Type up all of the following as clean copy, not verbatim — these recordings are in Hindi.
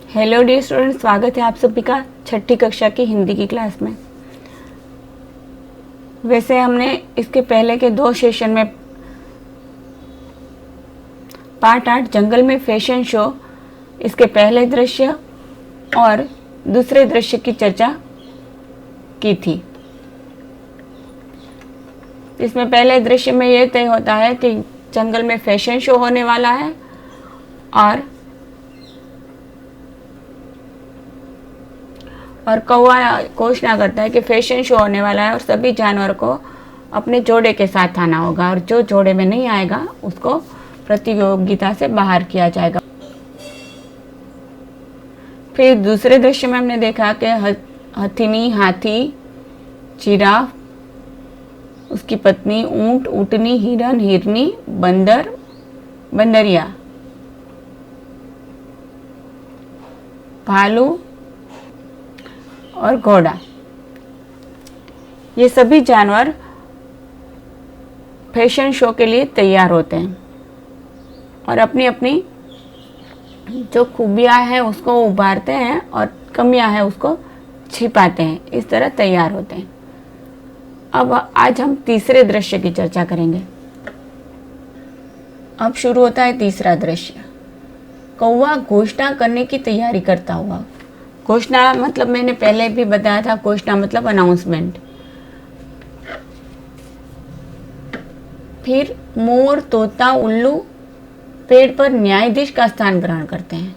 हेलो डियर स्टूडेंट, स्वागत है आप सभी का छठी कक्षा की हिंदी की क्लास में। वैसे हमने इसके पहले के 2 सेशन में पार्ट 8 जंगल में फैशन शो, इसके पहले दृश्य और दूसरे दृश्य की चर्चा की थी। इसमें पहले दृश्य में यह तय होता है कि जंगल में फैशन शो होने वाला है और कौवा घोषणा करता है कि फैशन शो होने वाला है और सभी जानवरों को अपने जोड़े के साथ आना होगा और जो जोड़े में नहीं आएगा उसको प्रतियोगिता से बाहर किया जाएगा। फिर दूसरे दृश्य में हमने देखा कि हथिनी, हाथी, जिराफ, उसकी पत्नी, ऊंट, ऊँटनी, हिरन, हिरनी, बंदर, बंदरिया, भालू और घोड़ा, ये सभी जानवर फैशन शो के लिए तैयार होते हैं और अपनी अपनी जो खूबियां हैं उसको उभारते हैं और कमियां हैं उसको छिपाते हैं। इस तरह तैयार होते हैं। अब आज हम तीसरे दृश्य की चर्चा करेंगे। अब शुरू होता है तीसरा दृश्य। कौवा घोषणा करने की तैयारी करता हुआ। घोषणा मतलब मैंने पहले भी बताया था, घोषणा मतलब अनाउंसमेंट। फिर मोर, तोता, उल्लू पेड़ पर न्यायाधीश का स्थान ग्रहण करते हैं।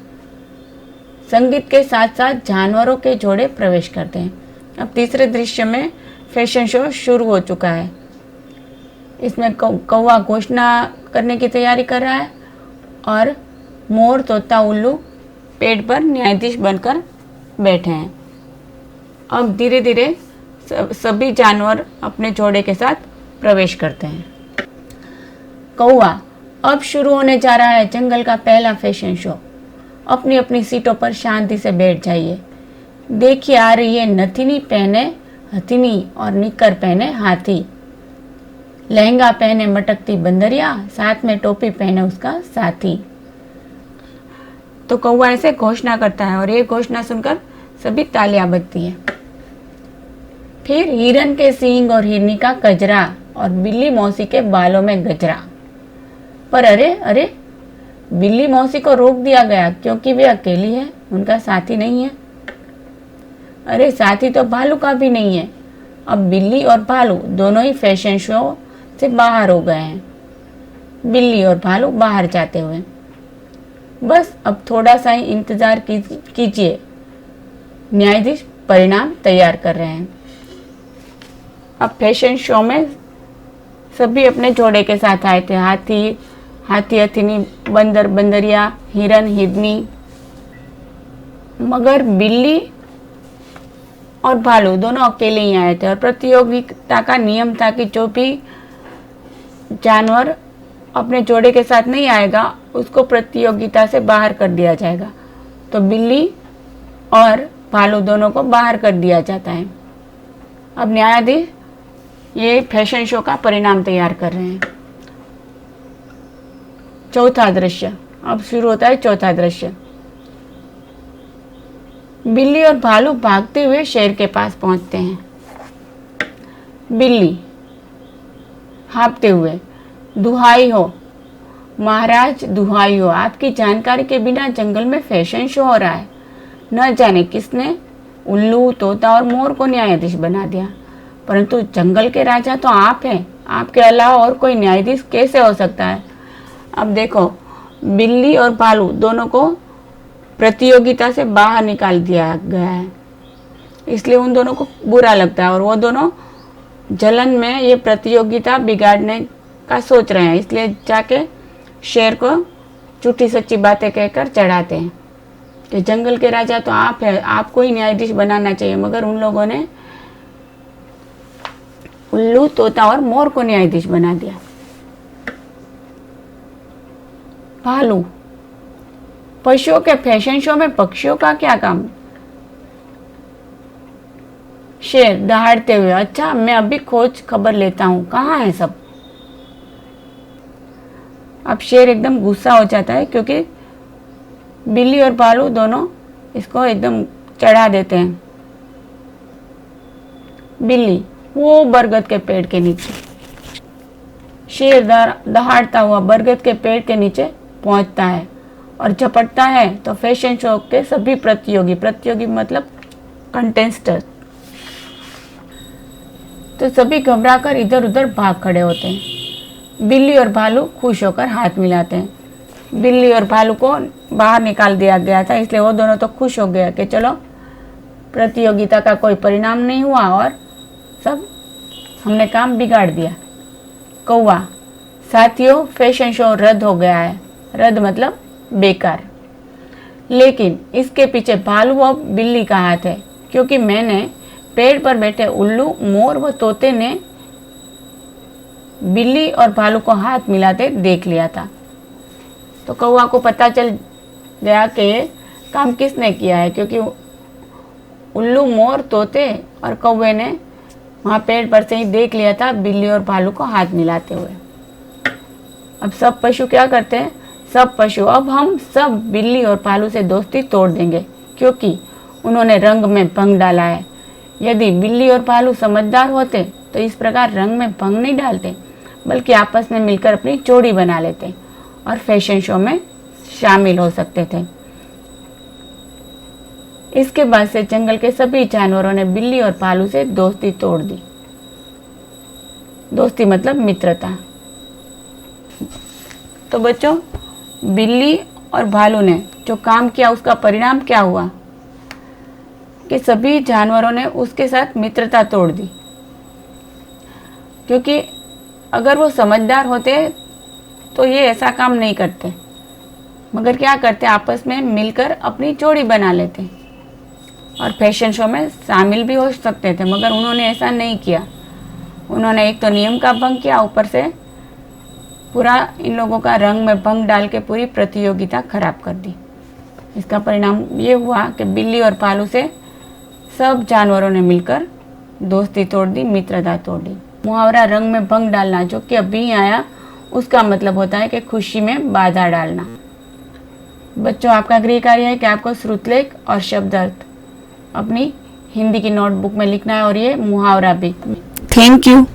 संगीत के साथ साथ जानवरों के जोड़े प्रवेश करते हैं। अब तीसरे दृश्य में फैशन शो शुरू हो चुका है। इसमें कौवा घोषणा करने की तैयारी कर रहा है और मोर, तोता, उल्लू पेड़ पर न्यायाधीश बनकर बैठे हैं। अब धीरे धीरे सभी जानवर अपने जोड़े के साथ प्रवेश करते हैं। कौवा, अब शुरू होने जा रहा है जंगल का पहला फैशन शो। अपनी अपनी सीटों पर शांति से बैठ जाइए। देखिए आ रही है नथनी पहने हथिनी और निक्कर पहने हाथी, लहंगा पहने मटकती बंदरिया, साथ में टोपी पहने उसका साथी। तो कौवा ऐसे घोषणा करता है और ये घोषणा सुनकर सभी तालियां बजती है। फिर हिरन के सींग और हिरनी का कजरा और बिल्ली मौसी के बालों में गजरा। पर अरे अरे, बिल्ली मौसी को रोक दिया गया क्योंकि वे अकेली है, उनका साथी नहीं है। अरे साथी तो भालू का भी नहीं है। अब बिल्ली और भालू दोनों ही फैशन शो से बाहर हो गए हैं। बिल्ली और भालू बाहर जाते हुए। बस अब थोड़ा सा ही इंतजार कीजिए, न्यायाधीश परिणाम तैयार कर रहे हैं। अब फैशन शो में सभी अपने जोड़े के साथ आए थे। हाथी, हथिनी, बंदर, बंदरिया, हिरन, हिरनी, मगर बिल्ली और भालू दोनों अकेले ही आए थे और प्रतियोगिता का नियम था कि जो भी जानवर अपने जोड़े के साथ नहीं आएगा उसको प्रतियोगिता से बाहर कर दिया जाएगा। तो बिल्ली और भालू दोनों को बाहर कर दिया जाता है। अब न्यायाधीश ये फैशन शो का परिणाम तैयार कर रहे हैं। चौथा दृश्य, अब शुरू होता है चौथा दृश्य। बिल्ली और भालू भागते हुए शेर के पास पहुंचते हैं। बिल्ली हाँफते हुए, दुहाई हो महाराज, दुहाई हो, आपकी जानकारी के बिना जंगल में फैशन शो हो रहा है। न जाने किसने उल्लू, तोता और मोर को न्यायाधीश बना दिया, परंतु जंगल के राजा तो आप हैं। आपके अलावा और कोई न्यायाधीश कैसे हो सकता है। अब देखो, बिल्ली और भालू दोनों को प्रतियोगिता से बाहर निकाल दिया गया है, इसलिए उन दोनों को बुरा लगता है और वो दोनों जलन में ये प्रतियोगिता बिगाड़ने का सोच रहे हैं। इसलिए जाके शेर को झूठी सच्ची बातें कहकर चढ़ाते हैं कि जंगल के राजा तो आप हैं, आपको ही न्यायाधीश बनाना चाहिए। मगर उन लोगों ने उल्लू, तोता और मोर को न्यायाधीश बना दिया। भालू, पशुओं के फैशन शो में पक्षियों का क्या काम। शेर दहाड़ते हुए, अच्छा मैं अभी खोज खबर लेता हूं, कहाँ है सब। अब शेर एकदम गुस्सा हो जाता है क्योंकि बिल्ली और भालू दोनों इसको एकदम चढ़ा देते हैं। बिल्ली, वो बरगद के पेड़ के नीचे। शेर दहाड़ता हुआ बरगद के पेड़ के नीचे पहुंचता है और झपटता है तो फैशन शो के सभी प्रतियोगी मतलब कंटेस्टेंट, तो सभी घबराकर इधर उधर भाग खड़े होते हैं। बिल्ली और भालू खुश होकर हाथ मिलाते हैं। बिल्ली और भालू को बाहर निकाल दिया गया था, इसलिए वो दोनों तो खुश हो गए कि चलो प्रतियोगिता का कोई परिणाम नहीं हुआ और सब हमने काम बिगाड़ दिया। कौवा, साथियों फैशन शो रद्द हो गया है। रद्द मतलब बेकार। लेकिन इसके पीछे भालू और बिल्ली का हाथ है, क्योंकि मैंने पेड़ पर बैठे उल्लू, मोर व तोते ने बिल्ली और भालू को हाथ मिलाते देख लिया था। तो कौवा को पता चल गया कि काम किसने किया है, क्योंकि उल्लू, मोर, तोते और कौवे ने वहाँ पेड़ पर से ही देख लिया था बिल्ली और भालू को हाथ मिलाते हुए। अब सब पशु क्या करते हैं? सब पशु, अब हम सब बिल्ली और भालू से दोस्ती तोड़ देंगे, क्योंकि उन्होंने रंग में भंग डाला है। यदि बिल्ली और भालू समझदार होते तो इस प्रकार रंग में भंग नहीं डालते, बल्कि आपस में मिलकर अपनी जोड़ी बना लेते और फैशन शो में शामिल हो सकते थे। इसके बाद से जंगल के सभी जानवरों ने बिल्ली और भालू से दोस्ती तोड़ दी। दोस्ती मतलब मित्रता। तो बच्चों, बिल्ली और भालू ने जो काम किया उसका परिणाम क्या हुआ कि सभी जानवरों ने उसके साथ मित्रता तोड़ दी। क्योंकि अगर वो समझदार होते तो ये ऐसा काम नहीं करते, मगर क्या करते, आपस में मिलकर अपनी जोड़ी बना लेते और फैशन शो में शामिल भी हो सकते थे, मगर उन्होंने ऐसा नहीं किया। उन्होंने एक तो नियम का भंग किया, ऊपर से पूरा इन लोगों का रंग में भंग डाल के पूरी प्रतियोगिता खराब कर दी। इसका परिणाम ये हुआ कि बिल्ली और भालू से सब जानवरों ने मिलकर दोस्ती तोड़ दी, मित्रता तोड़ दी। मुहावरा रंग में भंग डालना, जो कि अभी आया, उसका मतलब होता है कि खुशी में बाधा डालना। बच्चों, आपका गृह कार्य है कि आपको श्रुतलेख और शब्द अर्थ अपनी हिंदी की नोटबुक में लिखना है और ये मुहावरा भी। Thank you.